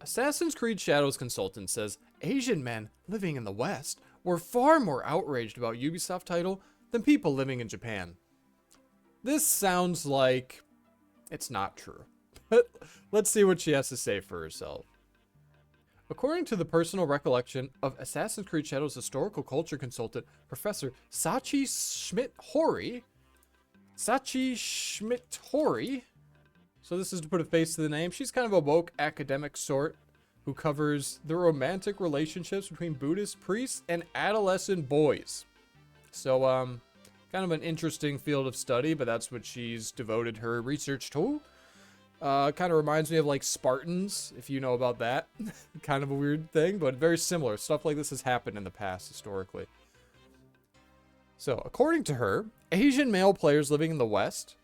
Assassin's Creed Shadows consultant says Asian men living in the West were far more outraged about Ubisoft title than people living in Japan. This sounds like it's not true. But let's see what she has to say for herself. According to the personal recollection of Assassin's Creed Shadows historical culture consultant Professor Sachi Schmidt-Hori, so this is to put a face to the name. She's kind of a woke academic sort who covers the romantic relationships between Buddhist priests and adolescent boys. So, kind of an interesting field of study, but that's what she's devoted her research to. Kind of reminds me of like Spartans, if you know about that. Kind of a weird thing, but very similar. Stuff like this has happened in the past historically. So, according to her, Asian male players living in the West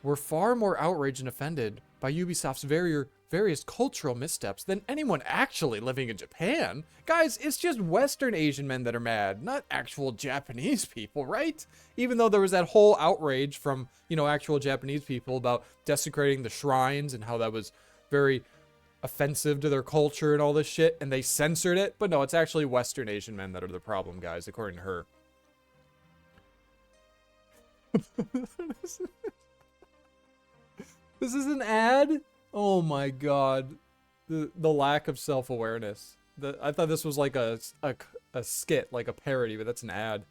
were far more outraged and offended by Ubisoft's various cultural missteps than anyone actually living in Japan. Guys, it's just Western Asian men that are mad, not actual Japanese people, right? Even though there was that whole outrage from, actual Japanese people about desecrating the shrines and how that was very offensive to their culture and all this shit, and they censored it. But no, it's actually Western Asian men that are the problem, guys, according to her. This is an ad? Oh my god. The lack of self-awareness. I thought this was like a skit, like a parody, but that's an ad.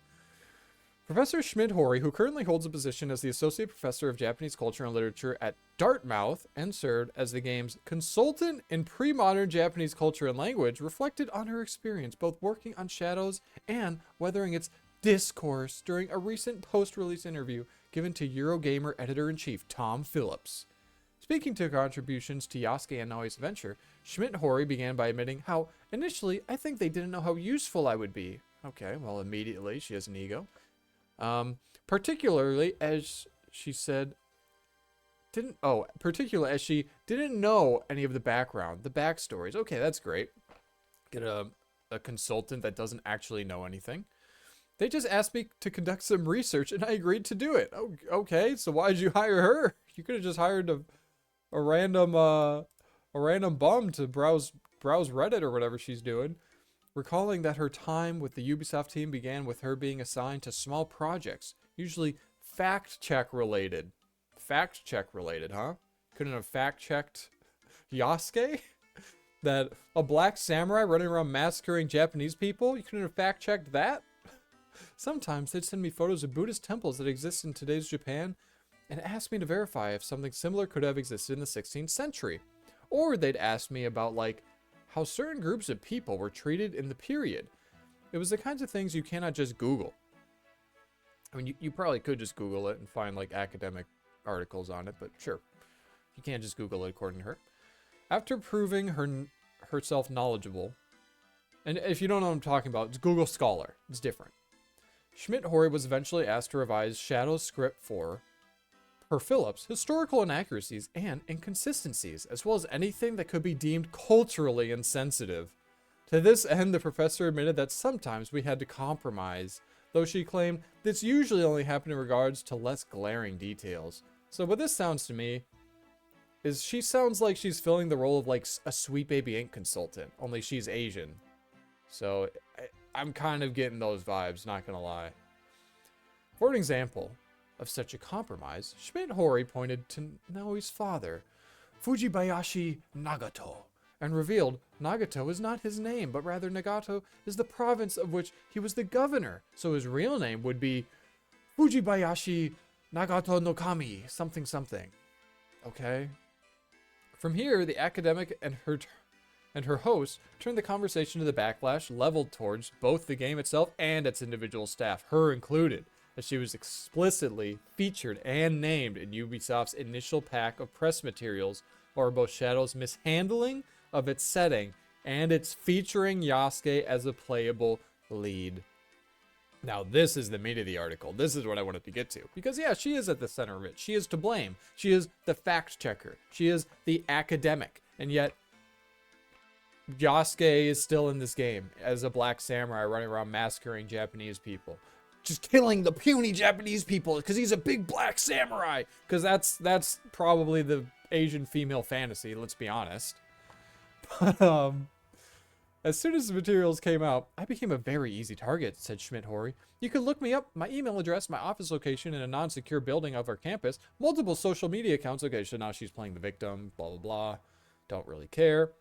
Professor Schmidt-Hori, who currently holds a position as the Associate Professor of Japanese Culture and Literature at Dartmouth and served as the game's consultant in pre-modern Japanese culture and language, reflected on her experience both working on Shadows and weathering its discourse during a recent post-release interview given to Eurogamer Editor-in-Chief Tom Phillips. Speaking to contributions to Yasuke and Naoi's adventure, Schmidt-Hori began by admitting how, initially, I think they didn't know how useful I would be. Okay, well, immediately, she has an ego. Particularly as she said, particularly as she didn't know any of the background, the backstories. Okay, that's great. Get a consultant that doesn't actually know anything. They just asked me to conduct some research, and I agreed to do it. Oh, okay, so why did you hire her? You could have just hired a random bum to browse Reddit or whatever she's doing. Recalling that her time with the Ubisoft team began with her being assigned to small projects, usually fact-check related. Fact-check related, huh? Couldn't have fact-checked Yasuke? That a black samurai running around massacring Japanese people? You couldn't have fact-checked that? Sometimes they'd send me photos of Buddhist temples that exist in today's Japan and ask me to verify if something similar could have existed in the 16th century. Or they'd ask me about, like, how certain groups of people were treated in the period. It was the kinds of things you cannot just Google. I mean, you probably could just Google it and find, like, academic articles on it, but sure. You can't just Google it, according to her. After proving herself knowledgeable, and if you don't know what I'm talking about, it's Google Scholar. It's different. Schmidt-Hori was eventually asked to revise Shadow's script for, per Phillips, historical inaccuracies and inconsistencies, as well as anything that could be deemed culturally insensitive. To this end, the professor admitted that sometimes we had to compromise, though she claimed this usually only happened in regards to less glaring details. So what this sounds to me is she sounds like she's filling the role of like a Sweet Baby Inc. consultant, only she's Asian. So I'm kind of getting those vibes, not gonna lie. For an example of such a compromise, Schmidt-Hori pointed to Naoi's father, Fujibayashi Nagato, and revealed Nagato is not his name, but rather Nagato is the province of which he was the governor, so his real name would be Fujibayashi Nagato no Kami, something something. Okay? From here, the academic and her host turned the conversation to the backlash leveled towards both the game itself and its individual staff, her included, as she was explicitly featured and named in Ubisoft's initial pack of press materials over both Shadow's mishandling of its setting and its featuring Yasuke as a playable lead. Now, this is the meat of the article. This is what I wanted to get to. Because, yeah, she is at the center of it. She is to blame. She is the fact checker. She is the academic. And yet, Yasuke is still in this game as a black samurai running around massacring Japanese people. Just killing the puny Japanese people because he's a big black samurai. Because that's probably the Asian female fantasy, let's be honest. As soon as the materials came out, I became a very easy target, said Schmidt-Horry. You could look me up, my email address, my office location in a non-secure building of our campus, multiple social media accounts. Okay, so now she's playing the victim, blah, blah, blah. Don't really care.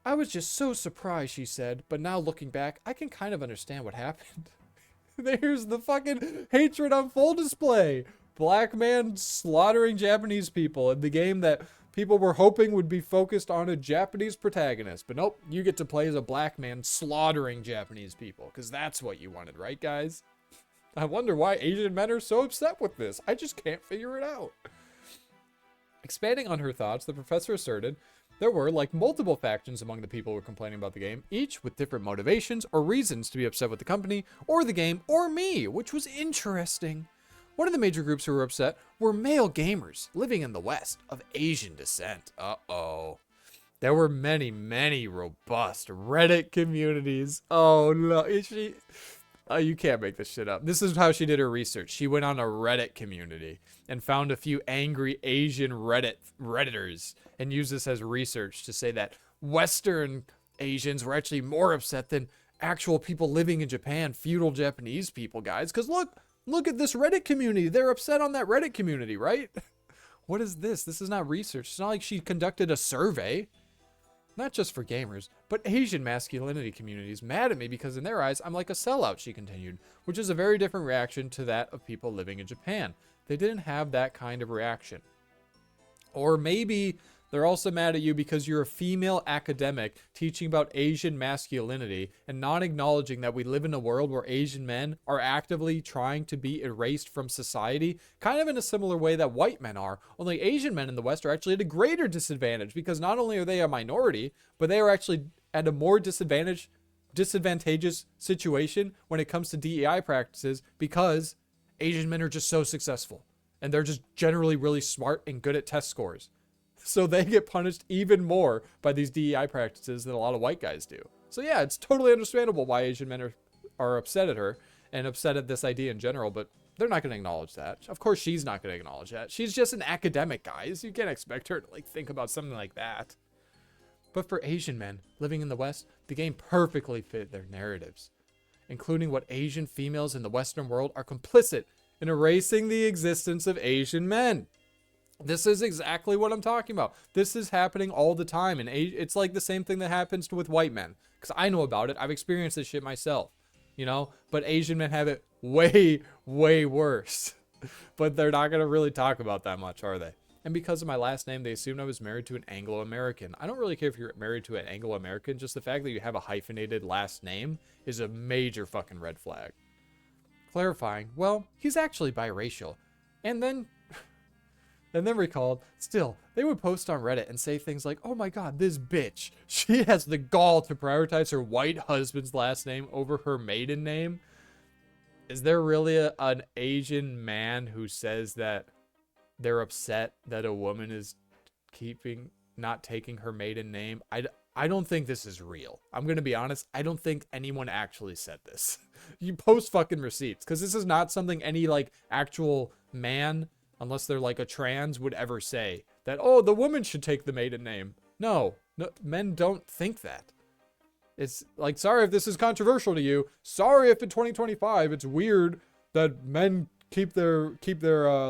I was just so surprised, she said, but now looking back, I can kind of understand what happened. There's the fucking hatred on full display. Black man slaughtering Japanese people in the game that people were hoping would be focused on a Japanese protagonist. But nope, you get to play as a black man slaughtering Japanese people. Because that's what you wanted, right, guys? I wonder why Asian men are so upset with this. I just can't figure it out. Expanding on her thoughts, the professor asserted there were, like, multiple factions among the people who were complaining about the game, each with different motivations or reasons to be upset with the company, or the game, or me, which was interesting. One of the major groups who were upset were male gamers living in the West of Asian descent. Uh-oh. There were many, many robust Reddit communities. Oh, no. Is she... Oh, you can't make this shit up. This is how she did her research. She went on a Reddit community and found a few angry Asian Redditors and used this as research to say that Western Asians were actually more upset than actual people living in Japan, feudal Japanese people, guys. Because look at this Reddit community. They're upset on that Reddit community, right? What is this? This is not research. It's not like she conducted a survey. Not just for gamers, but Asian masculinity communities mad at me because in their eyes, I'm like a sellout, she continued, which is a very different reaction to that of people living in Japan. They didn't have that kind of reaction. Or maybe they're also mad at you because you're a female academic teaching about Asian masculinity and not acknowledging that we live in a world where Asian men are actively trying to be erased from society, kind of in a similar way that white men are. Only Asian men in the West are actually at a greater disadvantage because not only are they a minority, but they are actually at a more disadvantageous situation when it comes to DEI practices because Asian men are just so successful and they're just generally really smart and good at test scores. So they get punished even more by these DEI practices than a lot of white guys do. So yeah, it's totally understandable why Asian men are upset at her and upset at this idea in general, but they're not going to acknowledge that. Of course, she's not going to acknowledge that. She's just an academic, guys. You can't expect her to like think about something like that. But for Asian men living in the West, the game perfectly fit their narratives, including what Asian females in the Western world are complicit in erasing the existence of Asian men. This is exactly what I'm talking about. This is happening all the time. And it's like the same thing that happens with white men. Because I know about it. I've experienced this shit myself. You know? But Asian men have it way, way worse. But they're not going to really talk about that much, are they? And because of my last name, they assumed I was married to an Anglo-American. I don't really care if you're married to an Anglo-American. Just the fact that you have a hyphenated last name is a major fucking red flag. Clarifying, well, he's actually biracial. And then recalled, still, they would post on Reddit and say things like, oh my god, this bitch, she has the gall to prioritize her white husband's last name over her maiden name. Is there really an Asian man who says that they're upset that a woman is not taking her maiden name? I don't think this is real. I'm going to be honest. I don't think anyone actually said this. You post fucking receipts because this is not something any like actual man, unless they're like a trans, would ever say that, oh, the woman should take the maiden name. No, men don't think that. It's like, sorry if this is controversial to you. Sorry if in 2025 it's weird that men keep their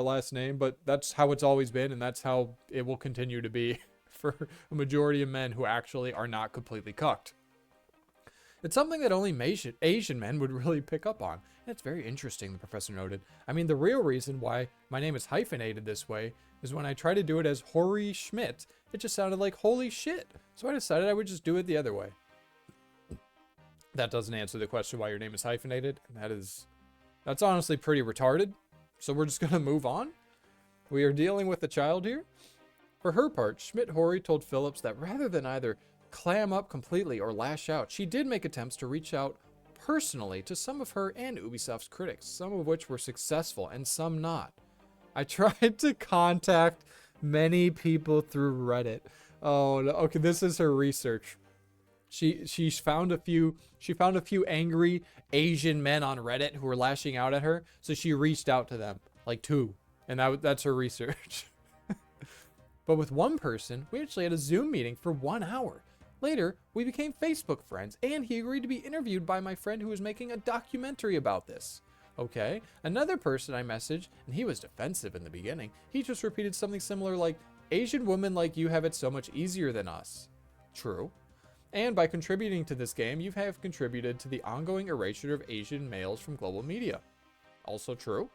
last name, but that's how it's always been, and that's how it will continue to be for a majority of men who actually are not completely cucked. It's something that only Asian men would really pick up on. And it's very interesting, the professor noted. I mean, the real reason why my name is hyphenated this way is when I try to do it as Horry Schmidt, it just sounded like holy shit. So I decided I would just do it the other way. That doesn't answer the question why your name is hyphenated. That's honestly pretty retarded. So we're just going to move on. We are dealing with a child here. For her part, Schmidt-Horry told Phillips that rather than either clam up completely or lash out, she did make attempts to reach out personally to some of her and Ubisoft's critics, some of which were successful and some not. I tried to contact many people through Reddit. Oh, no. Okay, this is her research. She found a few angry Asian men on Reddit who were lashing out at her, so she reached out to them, like 2, and that's her research. But with one person, we actually had a Zoom meeting for 1 hour. Later, we became Facebook friends, and he agreed to be interviewed by my friend who was making a documentary about this. Okay, another person I messaged, and he was defensive in the beginning. He just repeated something similar like, Asian women like you have it so much easier than us. True. And by contributing to this game, you have contributed to the ongoing erasure of Asian males from global media. Also true.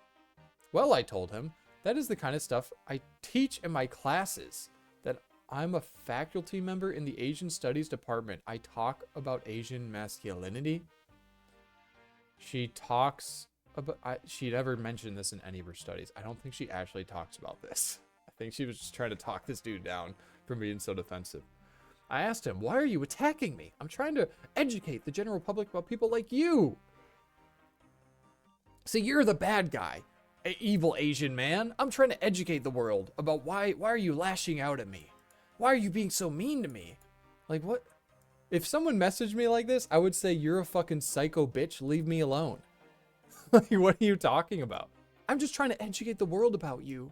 Well, I told him, that is the kind of stuff I teach in my classes. That I'm a faculty member in the Asian Studies department. I talk about Asian masculinity. She talks about, she never mentioned this in any of her studies. I don't think she actually talks about this. I think she was just trying to talk this dude down from being so defensive. I asked him, why are you attacking me? I'm trying to educate the general public about people like you. See, you're the bad guy, evil Asian man. I'm trying to educate the world about why are you lashing out at me? Why are you being so mean to me? Like, what? If someone messaged me like this, I would say, you're a fucking psycho bitch. Leave me alone. Like, what are you talking about? I'm just trying to educate the world about you.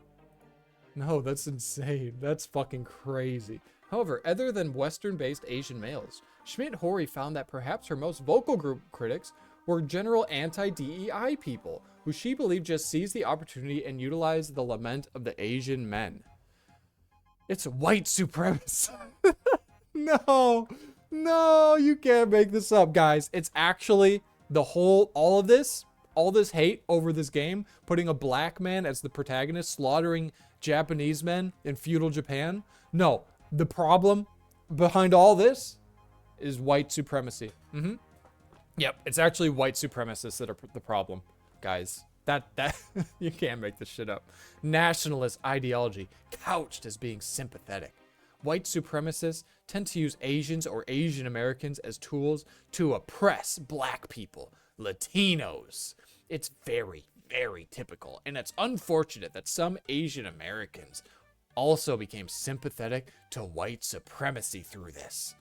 No, that's insane. That's fucking crazy. However, other than Western-based Asian males, Schmidt-Hori found that perhaps her most vocal group critics were general anti-DEI people, who she believed just seized the opportunity and utilized the lament of the Asian men. It's white supremacy. No, you can't make this up, guys. It's actually all this hate over this game, putting a black man as the protagonist, slaughtering Japanese men in feudal Japan. No, the problem behind all this is white supremacy. Yep, it's actually white supremacists that are the problem, guys. That you can't make this shit up. Nationalist ideology couched as being sympathetic. White supremacists tend to use Asians or Asian Americans as tools to oppress black people, Latinos. It's very, very typical, and it's unfortunate that some Asian Americans also became sympathetic to white supremacy through this.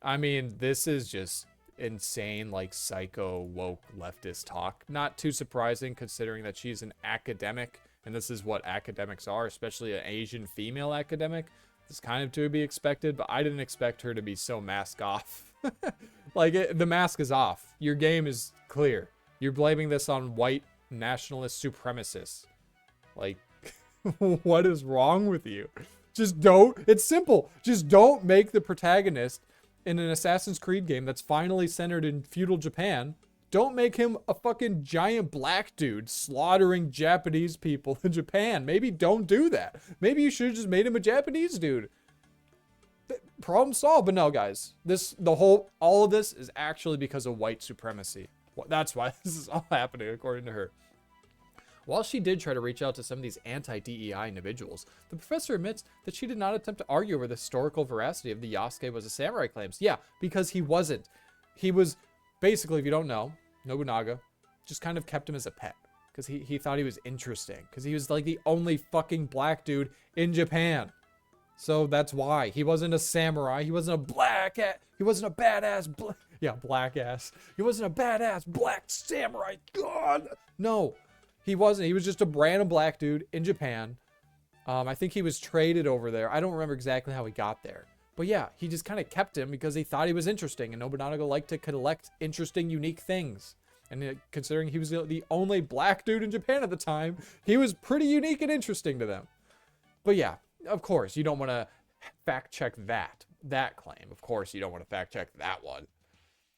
I mean, this is just insane, like psycho woke leftist talk. Not too surprising considering that she's an academic, and this is what academics are, especially an Asian female academic. It's kind of to be expected, but I didn't expect her to be so mask off. Like, the mask is off. Your game is clear. You're blaming this on white nationalist supremacists. Like, what is wrong with you? Just don't. It's simple. Just don't make the protagonist in an Assassin's Creed game that's finally centered in feudal Japan. Don't make him a fucking giant black dude slaughtering Japanese people in Japan. Maybe don't do that. Maybe you should have just made him a Japanese dude. Problem solved. But no, guys, all of this is actually because of white supremacy. That's why this is all happening, according to her. While she did try to reach out to some of these anti-DEI individuals, the professor admits that she did not attempt to argue over the historical veracity of the Yasuke was a samurai claims. Yeah, because he wasn't. He was, basically, if you don't know, Nobunaga just kind of kept him as a pet. Because he thought he was interesting. Because he was like the only fucking black dude in Japan. So that's why. He wasn't a samurai. He wasn't a he wasn't a badass black ass. He wasn't a badass black samurai. God. No. He wasn't. He was just a random black dude in Japan. I think he was traded over there. I don't remember exactly how he got there. But yeah, he just kind of kept him because he thought he was interesting. And Nobunaga liked to collect interesting, unique things. And considering he was the only black dude in Japan at the time, he was pretty unique and interesting to them. But yeah, of course, you don't want to fact check that claim. Of course, you don't want to fact check that one.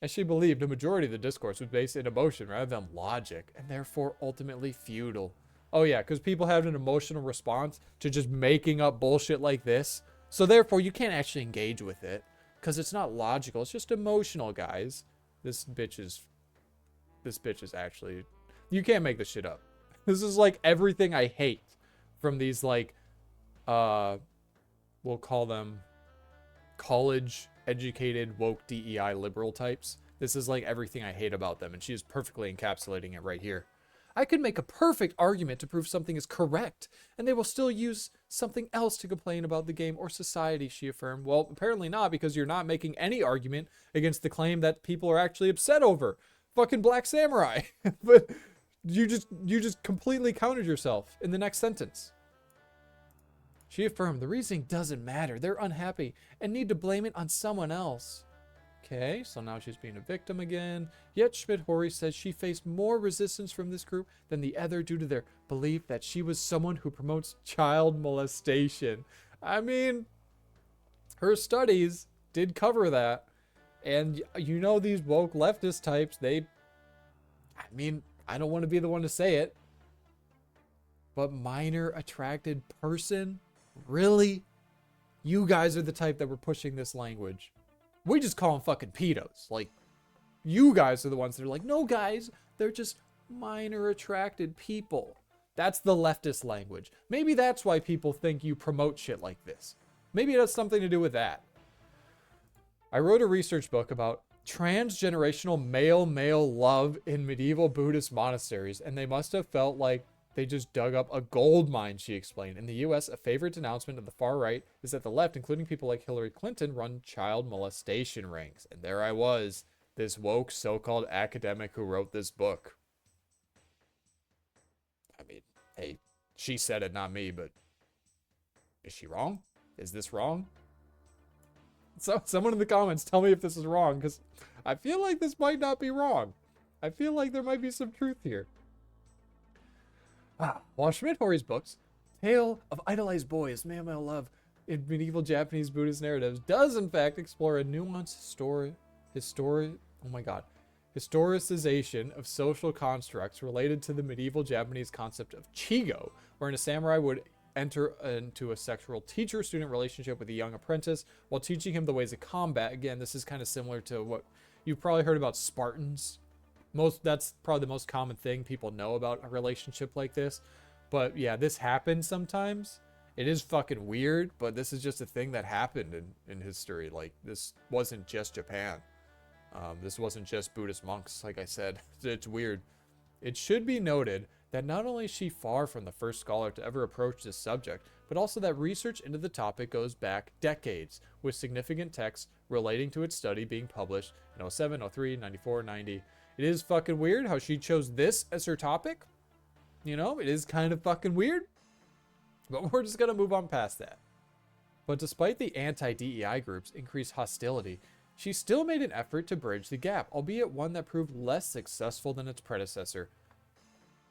As she believed, a majority of the discourse was based in emotion rather than logic, and therefore ultimately futile. Oh yeah, because people have an emotional response to just making up bullshit like this. So therefore, you can't actually engage with it, because it's not logical. It's just emotional, guys. This bitch is actually... You can't make this shit up. This is like everything I hate from these, like, we'll call them college-educated, woke DEI liberal types. This is like everything I hate about them, and she is perfectly encapsulating it right here. I could make a perfect argument to prove something is correct, and they will still use something else to complain about the game or society, she affirmed. Well, apparently not, because you're not making any argument against the claim that people are actually upset over. Fucking Black Samurai. But you just completely countered yourself in the next sentence. She affirmed the reasoning doesn't matter. They're unhappy and need to blame it on someone else. Okay, so now she's being a victim again. Yet Schmidt-Hori says she faced more resistance from this group than the other due to their belief that she was someone who promotes child molestation. I mean, her studies did cover that. And you know these woke leftist types, I don't want to be the one to say it, but minor attracted person? Really? You guys are the type that were pushing this language. We just call them fucking pedos. Like, you guys are the ones that are like, no guys, they're just minor attracted people. That's the leftist language. Maybe that's why people think you promote shit like this. Maybe it has something to do with that. I wrote a research book about transgenerational male-male love in medieval Buddhist monasteries, and they must have felt like they just dug up a gold mine, she explained. In the US, a favorite announcement of the far right is that the left, including people like Hillary Clinton, run child molestation rings. And there I was, this woke so-called academic who wrote this book. I mean, hey, she said it, not me, but is she wrong? Is this wrong? So, someone in the comments, tell me if this is wrong, because I feel like this might not be wrong. I feel like there might be some truth here. While Schmidt-Hori's books, Tale of Idolized Boys, Male-Male Love in Medieval Japanese Buddhist Narratives, does in fact explore a nuanced historicization of social constructs related to the medieval Japanese concept of chigo, wherein a samurai would enter into a sexual teacher-student relationship with a young apprentice while teaching him the ways of combat. Again, this is kind of similar to what you've probably heard about Spartans. That's probably the most common thing people know about a relationship like this. But yeah, this happens sometimes. It is fucking weird, but this is just a thing that happened in history. Like, this wasn't just Japan. This wasn't just Buddhist monks, like I said. It's weird. It should be noted that not only is she far from the first scholar to ever approach this subject, but also that research into the topic goes back decades, with significant texts relating to its study being published in 07, 03, 94, 90. It is fucking weird how she chose this as her topic. You know, it is kind of fucking weird. But we're just going to move on past that. But despite the anti-DEI group's increased hostility, she still made an effort to bridge the gap, albeit one that proved less successful than its predecessor.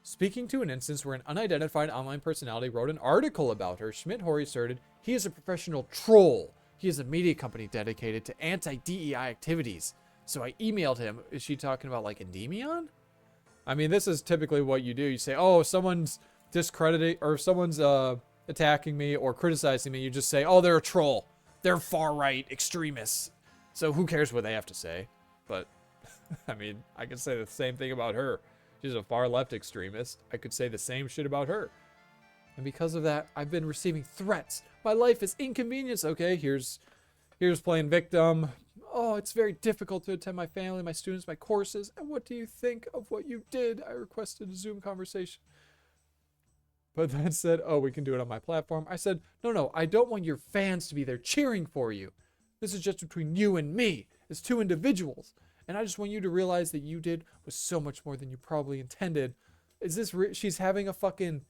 Speaking to an instance where an unidentified online personality wrote an article about her, Schmidt-Hori asserted, "He is a professional troll. He is a media company dedicated to anti-DEI activities. So I emailed him." Is she talking about like Endymion? I mean, this is typically what you do. You say, oh, someone's discrediting or someone's attacking me or criticizing me. You just say, oh, they're a troll. They're far-right extremists. So who cares what they have to say? But, I mean, I could say the same thing about her. She's a far-left extremist. I could say the same shit about her. And because of that, I've been receiving threats. My life is inconvenience. Okay, here's playing victim. Oh, it's very difficult to attend my family, my students, my courses. And what do you think of what you did? I requested a Zoom conversation. But then said, oh, we can do it on my platform. I said, no, I don't want your fans to be there cheering for you. This is just between you and me. It's two individuals. And I just want you to realize that you did was so much more than you probably intended. Is this she's having a fucking...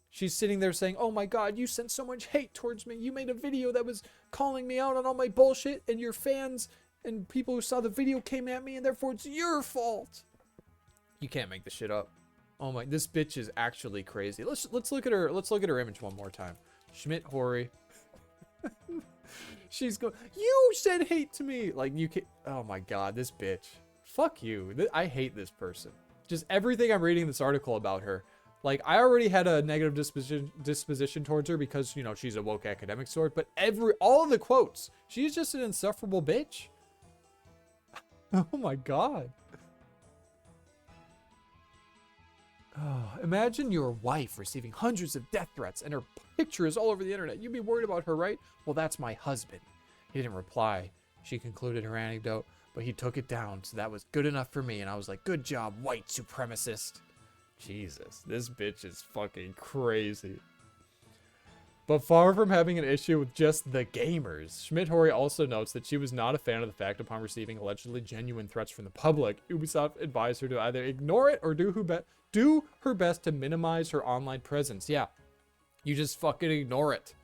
She's sitting there saying, oh my God, you sent so much hate towards me. You made a video that was calling me out on all my bullshit, and your fans and people who saw the video came at me, and therefore it's your fault. You can't make this shit up. Oh my, this bitch is actually crazy. Let's look at her. Let's look at her image one more time. Schmidt-Hori. She's going, you said hate to me. Like, you can't. Oh my God, this bitch. Fuck you. I hate this person. Just everything I'm reading this article about her. Like, I already had a negative disposition towards her because, you know, she's a woke academic sort. But all of the quotes, she's just an insufferable bitch. Oh my God. Oh, imagine your wife receiving hundreds of death threats and her picture is all over the internet. You'd be worried about her, right? Well, that's my husband. He didn't reply. She concluded her anecdote, but he took it down. So that was good enough for me. And I was like, good job, white supremacist. Jesus, this bitch is fucking crazy. But far from having an issue with just the gamers, Schmidt-Hori also notes that she was not a fan of the fact upon receiving allegedly genuine threats from the public, Ubisoft advised her to either ignore it or do her best to minimize her online presence. Yeah, you just fucking ignore it.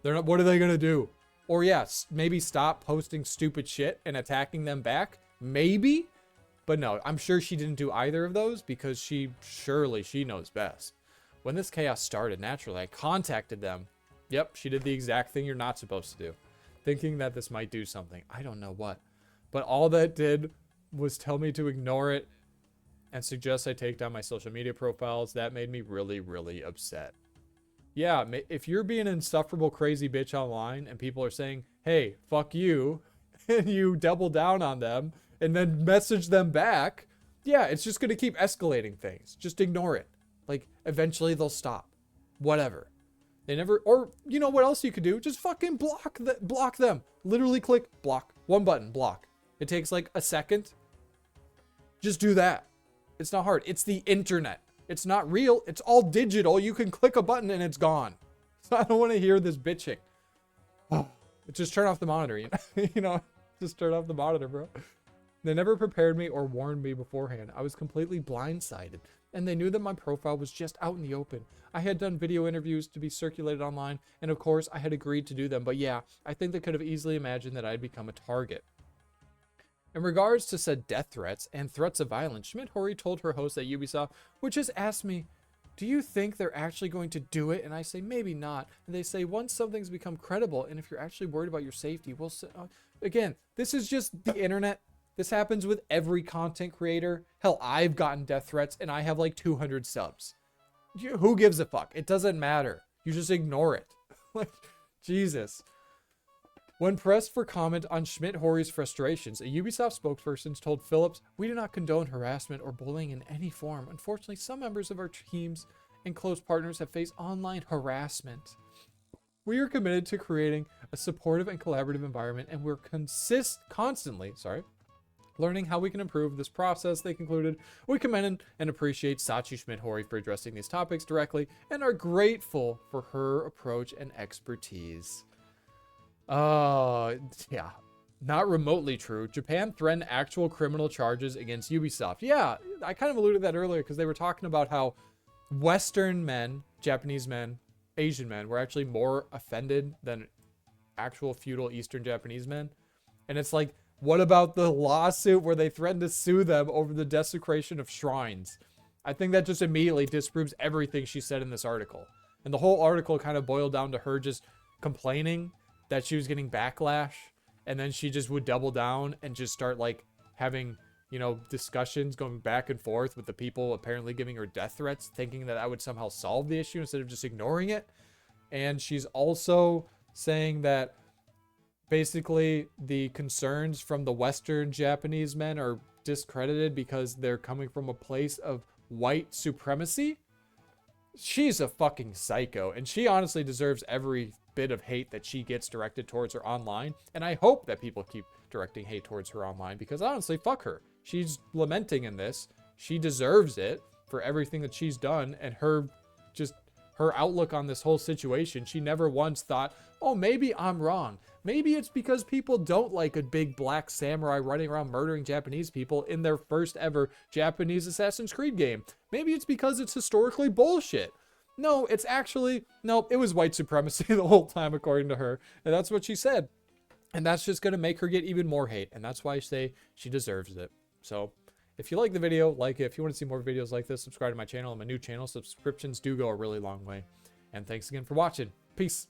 They're not, what are they going to do? Or yes, maybe stop posting stupid shit and attacking them back. Maybe. But no, I'm sure she didn't do either of those because she knows best. When this chaos started, naturally, I contacted them. Yep, she did the exact thing you're not supposed to do. Thinking that this might do something. I don't know what. But all that did was tell me to ignore it and suggest I take down my social media profiles. That made me really, really upset. Yeah, if you're being an insufferable crazy bitch online and people are saying, hey, fuck you, and you double down on them and then message them back, yeah, it's just going to keep escalating things. Just ignore it. Like, eventually they'll stop. Whatever. They never, or you know what else you could do? Just fucking block them. Literally click block. One button, block. It takes like a second. Just do that. It's not hard. It's the internet. It's not real. It's all digital. You can click a button and it's gone. So I don't want to hear this bitching. Just turn off the monitor. You know, just turn off the monitor, bro. They never prepared me or warned me beforehand. I was completely blindsided. And they knew that my profile was just out in the open. I had done video interviews to be circulated online. And of course, I had agreed to do them. But yeah, I think they could have easily imagined that I'd become a target. In regards to said death threats and threats of violence, Schmidt-Hori told her host at Ubisoft, would just ask me, do you think they're actually going to do it? And I say, maybe not. And they say, once something's become credible, and if you're actually worried about your safety, we'll say, again, this is just the internet. This happens with every content creator. Hell, I've gotten death threats, and I have like 200 subs. Who gives a fuck? It doesn't matter. You just ignore it. Like, Jesus. When pressed for comment on Schmidt-Hori's frustrations, a Ubisoft spokesperson told Phillips, we do not condone harassment or bullying in any form. Unfortunately, some members of our teams and close partners have faced online harassment. We are committed to creating a supportive and collaborative environment, and we're constantly learning how we can improve this process. They concluded, we commend and appreciate Sachi Schmidt-Hori for addressing these topics directly and are grateful for her approach and expertise. Yeah, not remotely true. Japan threatened actual criminal charges against Ubisoft. Yeah, I kind of alluded to that earlier because they were talking about how Western men, Japanese men, Asian men were actually more offended than actual feudal Eastern Japanese men. And it's like, what about the lawsuit where they threatened to sue them over the desecration of shrines? I think that just immediately disproves everything she said in this article. And the whole article kind of boiled down to her just complaining that she was getting backlash, and then she just would double down and just start like having, you know, discussions going back and forth with the people apparently giving her death threats, thinking that would somehow solve the issue instead of just ignoring it. And she's also saying that basically the concerns from the Western Japanese men are discredited because they're coming from a place of white supremacy. She's a fucking psycho, and she honestly deserves every bit of hate that she gets directed towards her online. And I hope that people keep directing hate towards her online, because honestly, fuck her. She's lamenting in this. She deserves it for everything that she's done, and her outlook on this whole situation. She never once thought, oh, maybe I'm wrong. Maybe it's because people don't like a big black samurai running around murdering Japanese people in their first ever Japanese Assassin's Creed game. Maybe it's because it's historically bullshit. No, it's actually, no, it was white supremacy the whole time, according to her. And that's what she said. And that's just going to make her get even more hate. And that's why I say she deserves it. So if you like the video, like it. If you want to see more videos like this, subscribe to my channel. I'm a new channel. Subscriptions do go a really long way. And thanks again for watching. Peace.